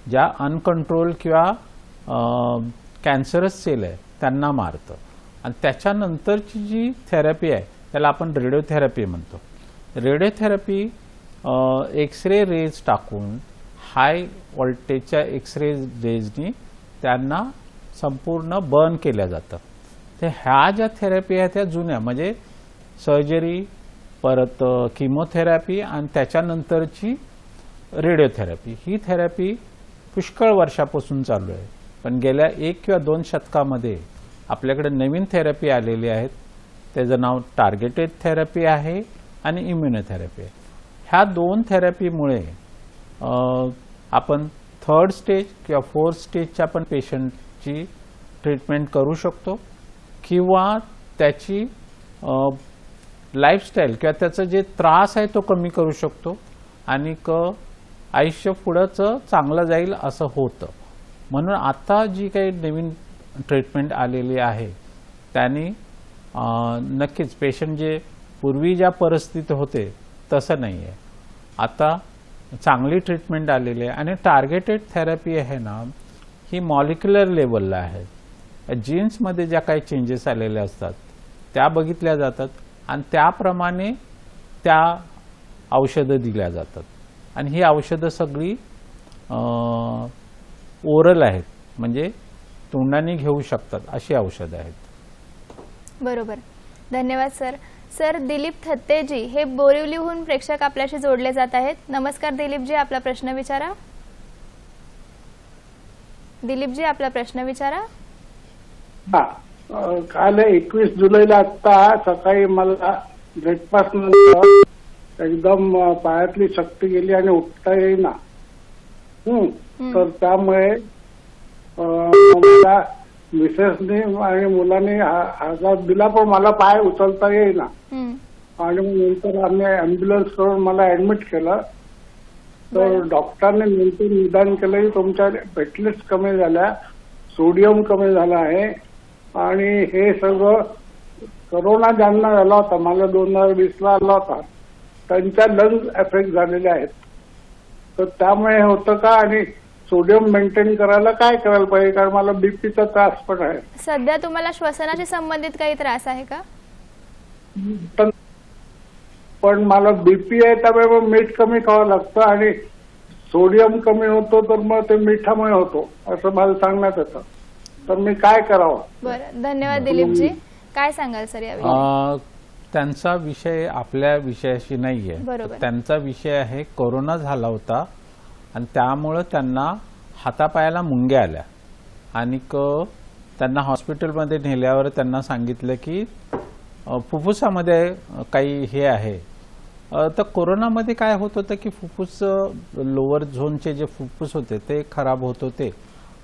ज्या अनकंट्रोल किंवा कॅन्सरस सेल आहे त्यांना मारतं. आणि त्याच्यानंतरची जी थेरपी आहे त्याला आपण रेडिओथेरपी म्हणतो. रेडिओथेरपी एक्सरे रेज टाकून हाय व्होल्टेजच्या एक्सरे रेजनी त्यांना संपूर्ण बर्न केल्या जातं. तर ह्या ज्या थेरपी आहेत त्या जुन्या, म्हणजे सर्जरी, परत किमोथेरपी आणि त्याच्यानंतरची रेडिओथेरपी, ही थेरपी पुष्कळ वर्षापासून चालू आहे. पण गेल्या 1 किंवा 2 शतकामध्ये आपल्याकडे नवीन थेरपी आलेली आहेत. त्याचं नाव टार्गेटेड थेरपी आहे आणि इम्युनोथेरपी आहे. ह्या 2 थेरपीमुळे आपण 3rd स्टेज किंवा 4th स्टेजच्या पण पेशंटची ट्रीटमेंट करू शकतो किंवा त्याची लाईफस्टाईल किंवा त्याचं जे त्रास आहे तो कमी करू शकतो आणि आयुष्य पुढचं चांगलं जाईल असं होतं. म्हणून आता जी काही नवीन ट्रीटमेंट आलेली आहे त्यांनी नक्कीच पेशंट जे पूर्वी ज्या परिस्थितीत होते तसं नाही आहे. आता चांगली ट्रीटमेंट आलेली आहे आणि टार्गेटेड थेरपी आहे ना, ही मॉलिक्युलर लेवलला आहे. जीन्समध्ये ज्या काही चेंजेस आलेले असतात त्या बघितल्या जातात आणि त्याप्रमाणे त्या औषधं दिल्या जातात. आणि ही औषधं सगळी ओरल आहेत, म्हणजे तोंडाने घेऊ शकतात अशी औषधं आहेत. बरोबर. धन्यवाद सर. सर, दिलीप थत्तेजी हे बोरिवलीहून प्रेक्षक आपल्याशी जोडले जात आहेत. नमस्कार दिलीपजी, आपला प्रश्न विचारा. दिलीपजी, आपला प्रश्न विचारा. काल 21 जुलैला आता सकाळी मला ब्रेकफास्ट नंतर एकदम पायातली शक्ती गेली आणि उठता येईना. तर त्यामुळे मला मिसेसने आणि मुलांनी हातात दिला पण मला पाय उचलता येईना. आणि नंतर आम्ही अँब्युलन्स करून मला ऍडमिट केलं. तर डॉक्टरने नंतर निदान केलं की तुमच्या प्लेटलेट्स कमी झाल्या, सोडियम कमी झाला आहे आणि हे सगळं करोना ज्यांना झाला होता, मला 2020 आला होता, त्यांच्या लंग्स एफेक्ट झालेले आहेत. तर त्यामुळे होतं का, आणि सोडियम मेंटेन करायला काय करायला पाहिजे, कारण मला बीपीचा त्रास पण आहे. सध्या तुम्हाला श्वसनाशी संबंधित काही त्रास आहे का? पण मला बीपी आहे, त्यामुळे मग मीठ कमी खावं लागतं आणि सोडियम कमी होतो, तर मग ते मिठामुळे होतो असं मला सांगण्यात येतं. तर मी काय करावं? बरं, धन्यवाद दिलीपजी. काय सांगाल सर याविषयी? त्यांचा विषय आपल्या विषयाशी नाहीये. बरोबर. त्यांचा विषय आहे कोरोना झाला होता आणि त्यामुळं त्यांना हातापायाला मुंग्या आल्या आणि त्यांना हॉस्पिटलमध्ये नेल्यावर त्यांना सांगितलं की फुफ्फुसामध्ये काही हे आहे. तर कोरोनामध्ये काय होत होतं की फुफ्फुस लोअर झोनचे जे फुफ्फुस होते ते खराब होत होते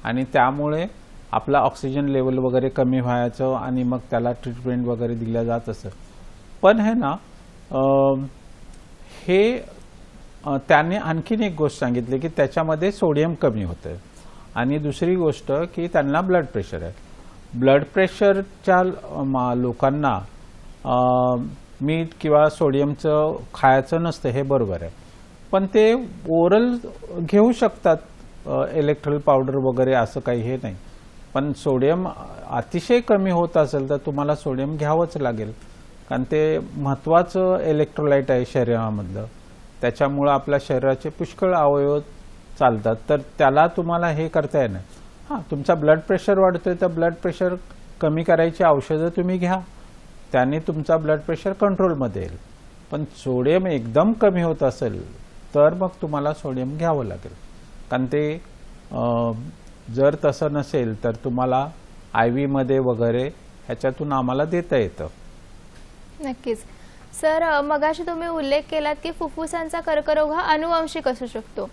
आणि त्यामुळे आपला ऑक्सिजन लेवल वगैरे कमी व्हायचं आणि मग त्याला ट्रीटमेंट वगैरे दिल्या जात असं. पण हे ना हे त्याने आणखीन एक गोष्ट सांगितली की त्याच्यामध्ये सोडियम कमी होतं आणि दुसरी गोष्ट की त्यांना ब्लड प्रेशर आहे. ब्लड प्रेशरच्या लोकांना मीठ किंवा सोडियमचं खायचं नसतं हे बरोबर आहे, पण ते ओरल घेऊ शकतात, इलेक्ट्रोल पावडर वगैरे असं काही हे नाही. पण सोडियम अतिशय कमी होत असेल तर तुम्हाला सोडियम घ्यावंच लागेल, कारण ते महत्त्वाचं इलेक्ट्रोलाइट आहे शरीरामधलं. त्याच्यामुळं आपल्या शरीराचे पुष्कळ अवयव चालतात, तर त्याला तुम्हाला हे करता येणार. हां, तुमचा ब्लड प्रेशर वाढतोय तर ब्लड प्रेशर कमी करायची औषधं तुम्ही घ्या, त्याने तुमचा ब्लड प्रेशर कंट्रोलमध्ये येईल. पण सोडियम एकदम कमी होत असेल तर मग तुम्हाला सोडियम घ्यावं लागेल, कारण ते जर तसं नसेल तर तुम्हाला IV मध्ये वगैरे ह्याच्यातून आम्हाला देता येतं. नक्कीच सर, मगाशी तुम्ही उल्लेख केलात की फुफ्फुसांचा कर्करोग हा अनुवंशिक असू शकतो.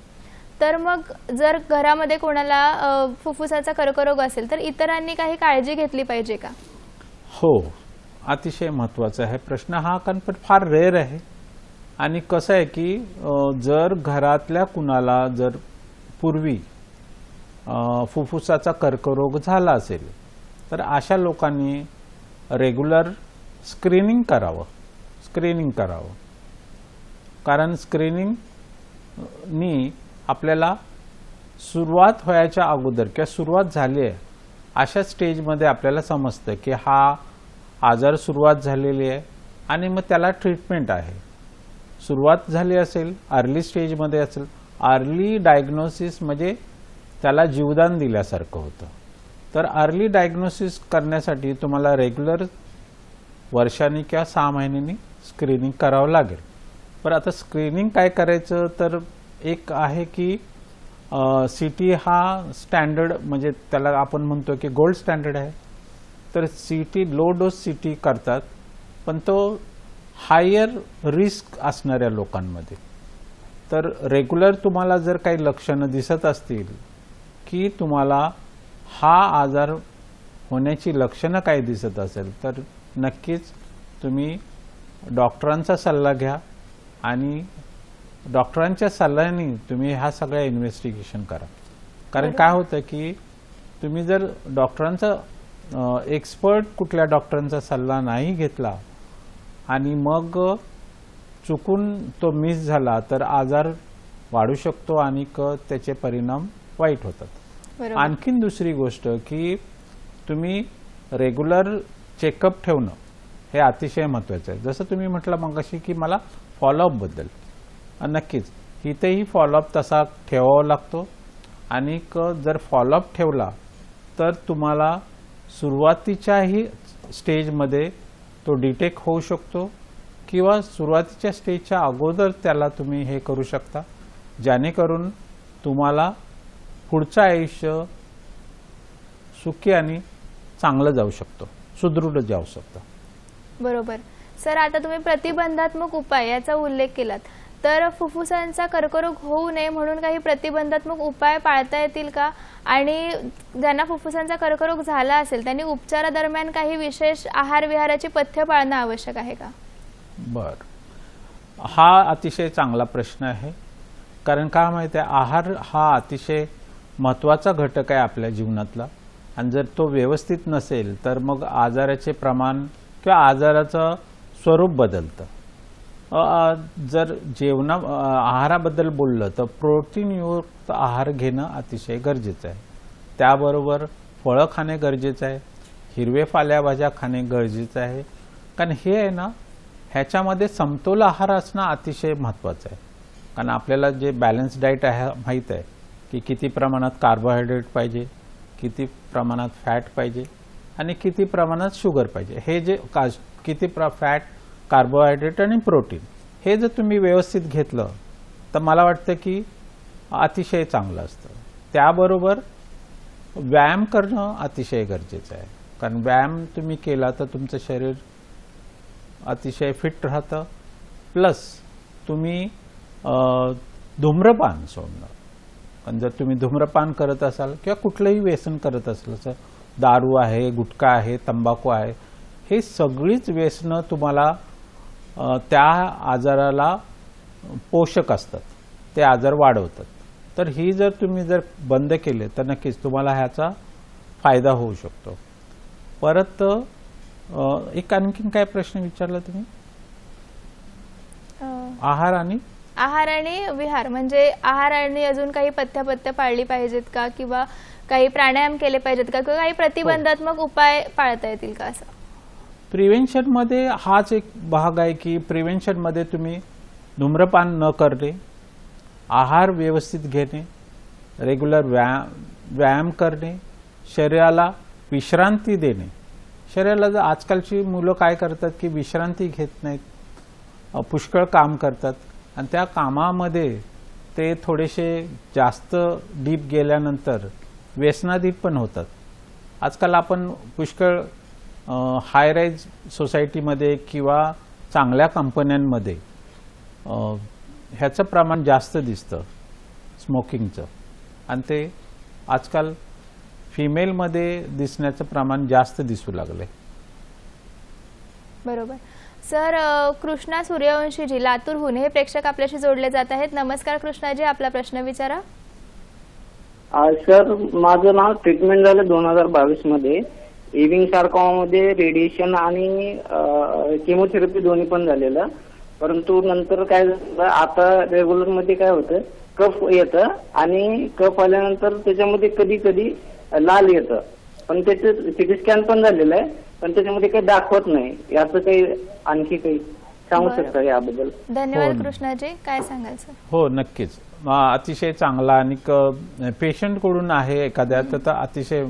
तर मग जर घरामध्ये कोणाला फुफ्फुसाचा कर्करोग असेल तर इतरांनी काही काळजी घेतली पाहिजे का? हो, अतिशय महत्त्वाचा आहे प्रश्न हा, कारण पण फार रेअर आहे. आणि कसं आहे की जर घरातल्या कुणाला जर पूर्वी फुफ्फुसाचा कर्करोग झाला असेल तर अशा लोकांनी रेग्युलर स्क्रीनिंग करावं. कारण स्क्रीनिंगनी आपल्याला सुरुवात व्हायच्या अगोदर किंवा सुरुवात झाली आहे अशा स्टेजमध्ये आपल्याला समजतं की हा आजार सुरुवात झालेली आहे आणि मग त्याला ट्रीटमेंट आहे. सुरुवात झाली असेल, अर्ली स्टेजमध्ये असेल, अर्ली डायग्नोसिस म्हणजे त्याला जीवदान दिल्यासारखं होतं. तर अर्ली डायग्नोसिस करण्यासाठी तुम्हाला रेग्युलर वर्षांनी किंवा 6 महिन्यांनी स्क्रीनिंग करावं लागेल. पण आता स्क्रीनिंग काय करायचं, तर एक आहे की CT हा स्टँडर्ड, म्हणजे त्याला आपण म्हणतो की गोल्ड स्टँडर्ड आहे. तर CT लो डोस CT करतात, पण तो हायर रिस्क असणाऱ्या लोकांमध्ये. तर रेग्युलर तुम्हाला जर काही लक्षणं दिसत असतील की तुम्हाला हा आजार होण्याची लक्षणं काही दिसत असेल तर नक्कीच तुम्ही डॉक्टरांचा सल्ला घ्या आणि डॉक्टरांच्या सल्ल्याने तुम्ही ह्या सगळ्या इन्व्हेस्टिगेशन करा. कारण काय होतं की तुम्ही जर डॉक्टरांचा एक्सपर्ट कुठल्या डॉक्टरांचा सल्ला नाही घेतला आणि मग चुकून तो मिस झाला तर आजार वाढू शकतो आणि त्याचे परिणाम वाईट होतात. आणखीन दुसरी गोष्ट की तुम्ही रेग्युलर चेकअप ठेवणं हे अतिशय महत्त्वाचं आहे. जसं तुम्ही म्हटलं मगाशी की मला फॉलोअपबद्दल, नक्कीच इथेही फॉलोअप तसा ठेवावा लागतो. आणि जर फॉलोअप ठेवला तर तुम्हाला सुरुवातीच्याही स्टेजमध्ये तो डिटेक्ट होऊ शकतो किंवा सुरुवातीच्या स्टेजच्या अगोदर त्याला तुम्ही हे करू शकता, जेणेकरून तुम्हाला पुढचं आयुष्य सुखी आणि चांगलं जाऊ शकतो, सुदृढ जाऊ शकतं. बरोबर सर, आता तुम्ही प्रतिबंधात्मक उपाय याचा उल्लेख केलात, तर फुफ्फुसांचा कर्करोग होऊ नये म्हणून काही प्रतिबंधात्मक उपाय पाळता येतील का? आणि ज्यांना फुफ्फुसांचा कर्करोग झाला असेल त्यांनी उपचारादरम्यान काही विशेष आहार विहाराची पथ्य पाळणं आवश्यक आहे का? बर, हा अतिशय चांगला प्रश्न आहे. कारण काय माहिती आहे, आहार हा अतिशय महत्त्वाचा घटक आहे आपल्या जीवनातला. आणि जर तो व्यवस्थित नसेल तर मग आजाराचे प्रमाण किंवा आजाराचं स्वरूप बदलतं. जर आहाराबद्दल बोललं तर प्रोटीनयुक्त आहार घेणं अतिशय गरजेचं आहे. त्याबरोबर फळं खाणे गरजेचं आहे, हिरवे पालेभाज्या खाणे गरजेचं आहे. कारण हे आहे ना, ह्याच्यामध्ये समतोल आहार असणं अतिशय महत्त्वाचं आहे. कारण आपल्याला जे बॅलन्स डाएट आहे माहीत आहे की किती प्रमाणात कार्बोहायड्रेट पाहिजे, किती प्रमाणात फॅट पाहिजे आणि किती प्रमाणात शुगर पाहिजे. हे जे किती फॅट, कार्बोहायड्रेट आणि प्रोटीन हे जर तुम्ही व्यवस्थित घेतलं तर मला वाटतं की अतिशय चांगलं असतं. त्याबरोबर व्यायाम करणं अतिशय गरजेचं आहे. कारण व्यायाम तुम्ही केला तर तुमचं शरीर अतिशय फिट राहतं. प्लस तुम्ही धूम्रपान सोडणं. पण जर तुम्ही धूम्रपान करत असाल किंवा कुठलंही व्यसन करत असाल, जसं दारू आहे, गुटखा आहे, तंबाखू आहे, हे सगळीच व्यसनं तुम्हाला त्या आजाराला पोषक असतात, ते आजार वाढवतात. तर ही जर तुम्ही बंद केले तर नक्कीच तुम्हाला ह्याचा फायदा होऊ शकतो. परत एक आणखीन काय प्रश्न विचारला तुम्ही? आहार आणि विहार, म्हणजे आहार आणि अजून काही पथ्य पाळली पाहिजेत का, किंवा काही प्राणायाम केले पाहिजेत का, किंवा काही प्रतिबंधात्मक उपाय पाळता येतील का? असं प्रिव्हेन्शन मध्ये हाच एक भाग आहे की प्रिव्हेन्शन मध्ये तुम्ही धूम्रपान न करणे, आहार व्यवस्थित घेणे, रेग्युलर व्यायाम करणे, शरीराला विश्रांती देणे. शरीराला आजकालची मुलं काय करतात की विश्रांती घेत नाहीत, पुष्कळ काम करतात आणि त्या कामामध्ये ते थोडेसे जास्त डीप गेल्यानंतर व्यसनाधीन पण होतात. आजकाल आपण पुष्कळ हाय राईज सोसायटीमध्ये किंवा चांगल्या कंपन्यांमध्ये ह्याचं प्रमाण जास्त दिसतं स्मोकिंगचं, आणि ते आजकाल फिमेलमध्ये दिसण्याचं प्रमाण जास्त दिसू लागले. बरोबर. सर, कृष्णा सूर्यवंशीजी लातूरहून हे प्रेक्षक आपल्याशी जोडले जात आहेत. नमस्कार कृष्णाजी, आपला प्रश्न विचारा. सर, माझं नाव ट्रीटमेंट झालं 2022 मध्ये. इव्हिंग सारकोमामध्ये रेडिएशन आणि केमोथेरपी दोन्ही पण झालेलं. परंतु नंतर काय झालं, आता रेग्युलर मध्ये काय होतं, कफ येतं आणि कफ आल्यानंतर त्याच्यामध्ये कधी कधी लाल येतं. पण त्याचं सिटी स्कॅन पण झालेलं आहे, पण त्याच्यामध्ये काही दाखवत नाही. याचं काही आणखी काही सांगू शकता याबद्दल? धन्यवाद कृष्णाजी. काय सांगाल सर? हो, नक्कीच. अतिशय चांगला आणि पेशंट कडून आहे एखाद्या, तर अतिशय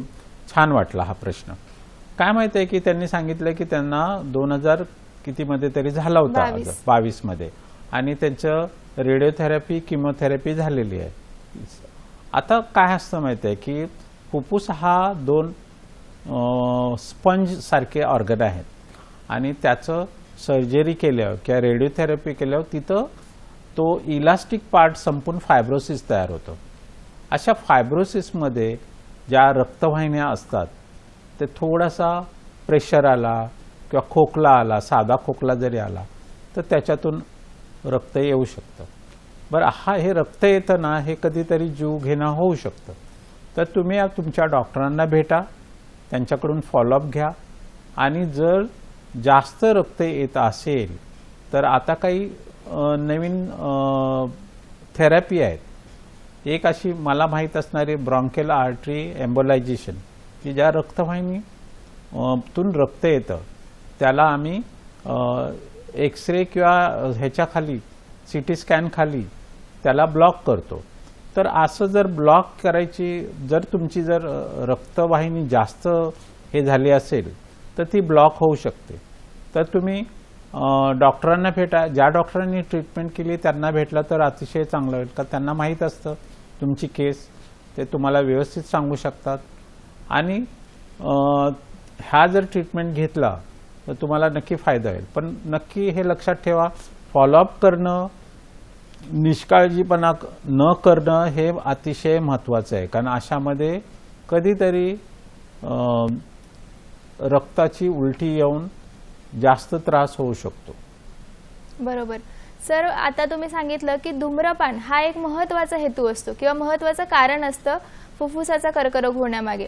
छान वाटला हा प्रश्न. काय माहिती आहे की त्यांनी सांगितलं की त्यांना 2000 किती मध्ये तरी झाला होता, 22 मध्ये, आणि त्यांचं रेडिओथेरपी, किमोथेरपी झालेली आहे. आता काय असतं माहिती आहे की फुफ्फुस हा 2 स्पंज सारखे ऑर्गन आहेत आणि त्याचं सर्जरी केल्यावर किंवा रेडिओथेरपी केल्यावर तिथं तो इलास्टिक पार्ट संपून फायब्रोसिस तयार होतो. अशा फायब्रोसिसमध्ये ज्या रक्तवाहिन्या असतात ते थोडासा प्रेशर आला किंवा खोकला आला, साधा खोकला जरी आला तर त्याच्यातून रक्त येऊ शकतं. बरं, हे रक्त येतं ना, हे कधीतरी जीव घेणं होऊ शकतं. तर तुम्ही तुमच्या डॉक्टरांना भेटा, त्यांच्याकडून फॉलोअप घ्या, आणि जर जास्त रक्त येत असेल तर आता काही नवीन थेरपी आहेत. एक अशी मला माहीत असणारी ब्रॉन्कियल आर्टरी एम्बोलायझेशन, की ज्या रक्तवाहिनी तून रक्त येतं त्याला आम्ही एक्सरे किंवा ह्याच्या खाली सिटी स्कॅन खाली त्याला ब्लॉक करतो. तर असं जर ब्लॉक करायची, जर तुमची रक्तवाहिनी जास्त हे झाली असेल तर ती ब्लॉक होऊ शकते. तर तुम्ही डॉक्टरांना भेटा. ज्या डॉक्टरांनी ट्रीटमेंट केली त्यांना भेटला तर अतिशय चांगलं होईल, कारण त्यांना माहीत असतं तुमची केस, ते तुम्हाला व्यवस्थित सांगू शकतात. आणि ह्या जर ट्रीटमेंट घेतला तर तुम्हाला नक्की फायदा होईल. पण नक्की हे लक्षात ठेवा, फॉलोअप करणं, निष्काळजीपणा न करणं हे अतिशय महत्त्वाचं आहे. कारण अशामध्ये कधीतरी रक्ताची उलटी येऊन जास्त त्रास होऊ शकतो. बरोबर. सर, आता तुम्ही सांगितलं की धूम्रपान हा एक महत्त्वाचा हेतू असतो किंवा महत्त्वाचं कारण असतं फुफ्फुसाचा कर्करोग होण्यामागे.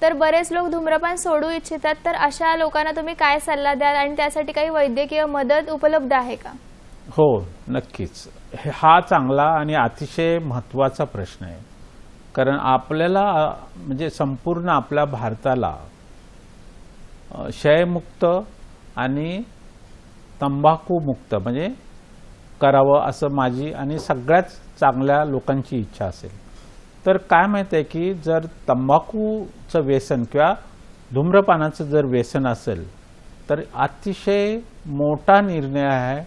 तर बरेच लोक धूम्रपान सोडू इच्छितात, तर अशा लोकांना तुम्ही काय सल्ला द्याल आणि त्यासाठी काही वैद्यकीय मदत उपलब्ध आहे का? हो, नक्कीच. हा चांगला आणि अतिशय महत्त्वाचा प्रश्न आहे. कारण आपल्याला म्हणजे संपूर्ण आपल्या भारताला क्षयमुक्त आणि तंबाखूमुक्त म्हणजे करावं असं माझी आणि सगळ्याच चांगल्या लोकांची इच्छा असेल. तर काय माहित आहे की जर तंबाखूचं व्यसन किंवा धूम्रपानाचं जर व्यसन असेल तर अतिशय मोठा निर्णय आहे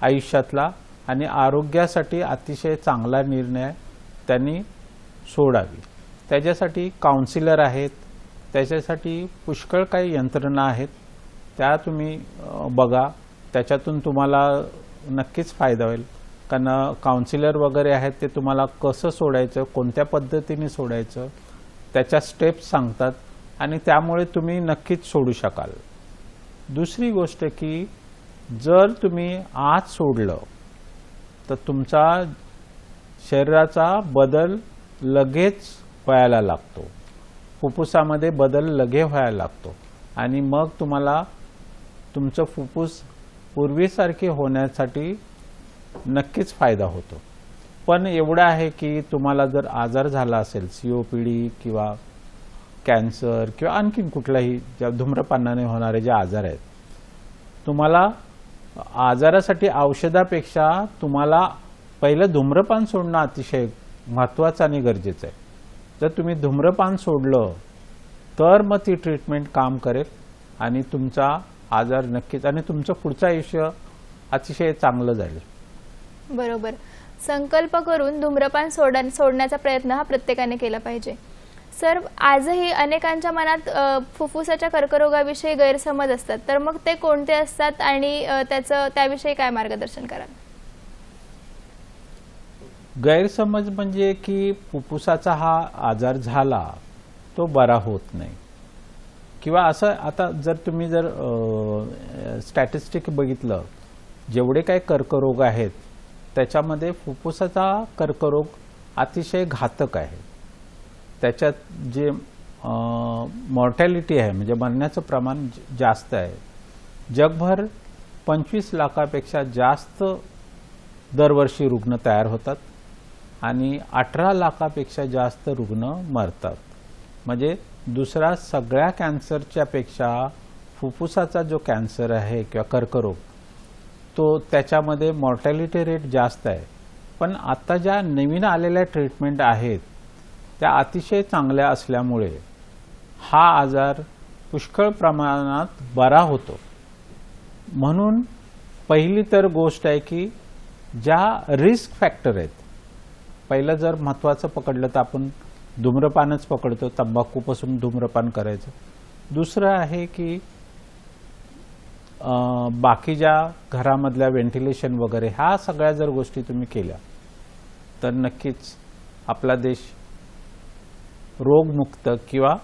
आयुष्यातला आणि आरोग्यासाठी अतिशय चांगला निर्णय त्यांनी सोडावी. त्याच्यासाठी काउन्सिलर आहेत, त्याच्यासाठी पुष्कळ काही यंत्रणा आहेत, त्या तुम्ही बघा. त्याच्यातून तुम्हाला नक्कीच फायदा होईल. कारण काउन्सिलर वगैरे आहेत ते तुम्हाला कसं सोडायचं, कोणत्या पद्धतीने सोडायचं त्याच्या स्टेप्स सांगतात आणि त्यामुळे तुम्ही नक्कीच सोडू शकाल. दुसरी गोष्ट की जर तुम्ही आज सोडलं तर तुमचा शरीराचा बदल लगेच व्हायला लागतो, फुफ्फुसामध्ये बदल लगे व्हायला लागतो आणि मग तुम्हाला तुमचं फुफ्फुस पूर्वीसारखे होण्यासाठी नक्कीच फायदा होतो. पण एवढं आहे की तुम्हाला जर आजार झाला असेल, COPD किंवा कॅन्सर किंवा आणखीन कुठलाही ज्या धूम्रपानाने होणारे जे आजार आहेत, तुम्हाला आजारासाठी औषधापेक्षा तुम्हाला पहिलं धूम्रपान सोडणं अतिशय महत्त्वाचं आणि गरजेचं आहे. जर तुम्ही धूम्रपान सोडलं तर मग ती ट्रीटमेंट काम करेल आणि तुमचा आजार नक्कीच आणि तुमचं पुढचं आयुष्य अतिशय चांगलं जाईल. बरोबर. संकल्प करून धूम्रपान सोडण्याचा प्रयत्न हा प्रत्येकाने केला पाहिजे. सर, आजही अनेकांच्या मनात फुफ्फुसाच्या कर्करोगाविषयी गैरसमज असतात, तर मग ते कोणते असतात आणि त्याविषयी काय मार्गदर्शन कराल? गैरसमज म्हणजे की फुफ्फुसाचा हा आजार झाला तो बरा होत नाही किंवा असं. आता जर तुम्ही जर स्टॅटिस्टिक बघितलं, जेवढे काही कर्करोग आहेत त्याच्यामध्ये फुफ्फुसाचा कर्करोग अतिशय घातक आहे. त्याच्यात जे मॉर्टॅलिटी आहे म्हणजे मरण्याचं प्रमाण जास्त आहे. जगभर 25 लाखापेक्षा जास्त दरवर्षी रुग्ण तयार होतात आणि 18 लाखापेक्षा जास्त रुग्ण मरतात. म्हणजे दुसरा सगळ्या कॅन्सरच्या पेक्षा फुफ्फुसाचा जो कॅन्सर आहे किंवा कर्करोग तो त्याच्यामध्ये मॉर्टॅलिटी रेट जास्त आहे. पण आता ज्या नवीन आलेल्या ट्रीटमेंट आहेत त्या अतिशय चांगल्या असल्यामुळे हा आजार पुष्कळ प्रमाणात बरा होतो. म्हणून पहिली तर गोष्ट आहे की ज्या रिस्क फॅक्टर आहेत, पहिलं जर महत्त्वाचं पकडलं तर आपण धूम्रपानच पकडतो, तंबाखूपासून धूम्रपान करायचं. दुसरं आहे की बाकी ज्या घरामधल्या व्हेंटिलेशन वगैरे ह्या सगळ्या जर गोष्टी तुम्ही केल्या तर नक्कीच आपला देश रोगमुक्त किंवा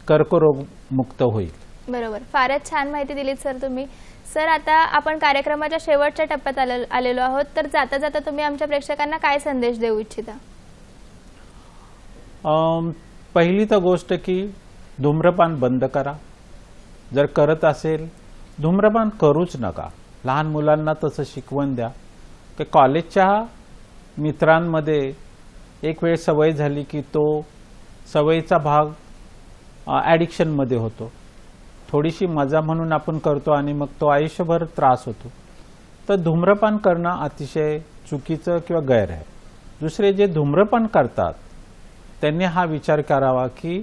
कर्करोगमुक्त होईल. बरोबर. फारच छान माहिती दिलीत सर तुम्ही. सर, आता आपण कार्यक्रमाच्या शेवटच्या टप्प्यात आलेलो आहोत, तर जाता जाता तुम्ही आमच्या प्रेक्षकांना काय संदेश देऊ इच्छिता? पहिली तर गोष्ट की धूम्रपान बंद करा. जर करत असेल धूम्रपान करूच नका. लहान मुलांना तसं शिकवण द्या की कॉलेजच्या मित्रांमध्ये एक वेळ सवय झाली की तो सवयीचा भाग ॲडिक्शनमध्ये होतो. थोडीशी मजा म्हणून आपण करतो आणि मग तो आयुष्यभर त्रास होतो. तर धूम्रपान करणं अतिशय चुकीचं किंवा गैर आहे. दुसरे जे धूम्रपान करतात त्यांनी हा विचार करावा की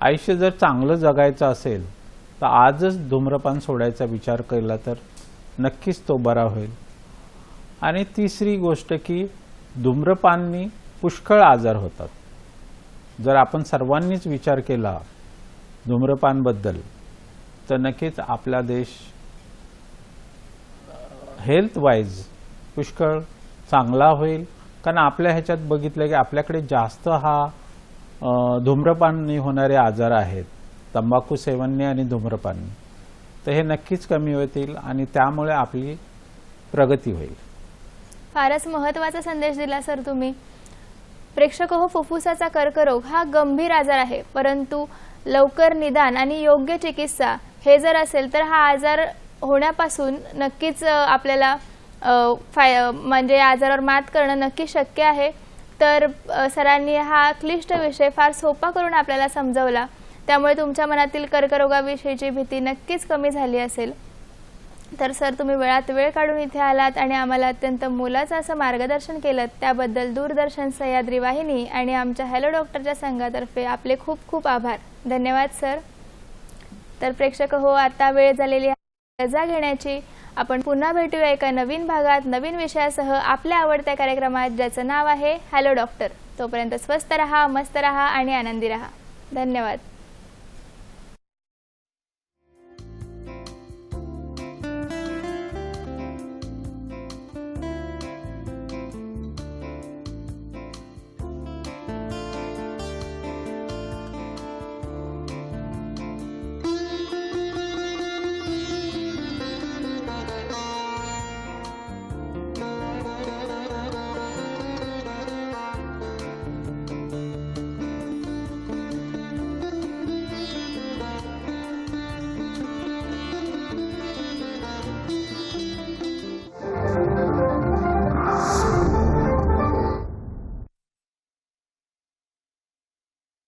आयुष्य जर चांगलं जगायचं असेल तर आजच धूम्रपान सोडायचा विचार केला तर नक्कीच तो बरा होईल. आणि तिसरी गोष्ट की धूम्रपाननी पुष्कळ आजार होतात. जर आपण सर्वांनीच विचार केला धूम्रपानबद्दल तर नक्कीच आपला देश हेल्थ वाईज पुष्कळ चांगला होईल. कारण आपल्या ह्याच्यात बघितलं की आपल्याकडे जास्त हा धूम्रपाननी होणारे आजार आहेत, तंबाखू सेवनने आणि धूम्रपानने. तर हे नक्कीच कमी होतील आणि त्यामुळे आपली प्रगती होईल. फारच महत्त्वाचा संदेश दिला सर तुम्ही. प्रेक्षक हो, फुफ्फुसाचा कर्करोग हा गंभीर आजार आहे, परंतु लवकर निदान आणि योग्य चिकित्सा हे जर असेल तर हा आजार होण्यापासून नक्कीच आपल्याला म्हणजे आजारावर मात करणं नक्की शक्य आहे. तर सरांनी हा क्लिष्ट विषय फार सोपा करून आपल्याला समजवला, त्यामुळे तुमच्या मनातील कर्करोगाविषयीची भीती नक्कीच कमी झाली असेल. तर सर, तुम्ही वेळात वेळ काढून इथे आलात आणि आम्हाला अत्यंत मोलाचं असं मार्गदर्शन केलं, त्याबद्दल दूरदर्शन सह्याद्री वाहिनी आणि आमच्या हॅलो डॉक्टरच्या संघातर्फे आपले खूप खूप आभार. धन्यवाद सर. तर प्रेक्षक हो, आता वेळ झालेली आहे रजा घेण्याची. आपण पुन्हा भेटूया एका नवीन भागात नवीन विषयासह आपल्या आवडत्या कार्यक्रमात, ज्याचं नाव आहे हॅलो डॉक्टर. तोपर्यंत स्वस्थ रहा, मस्त रहा आणि आनंदी रहा. धन्यवाद.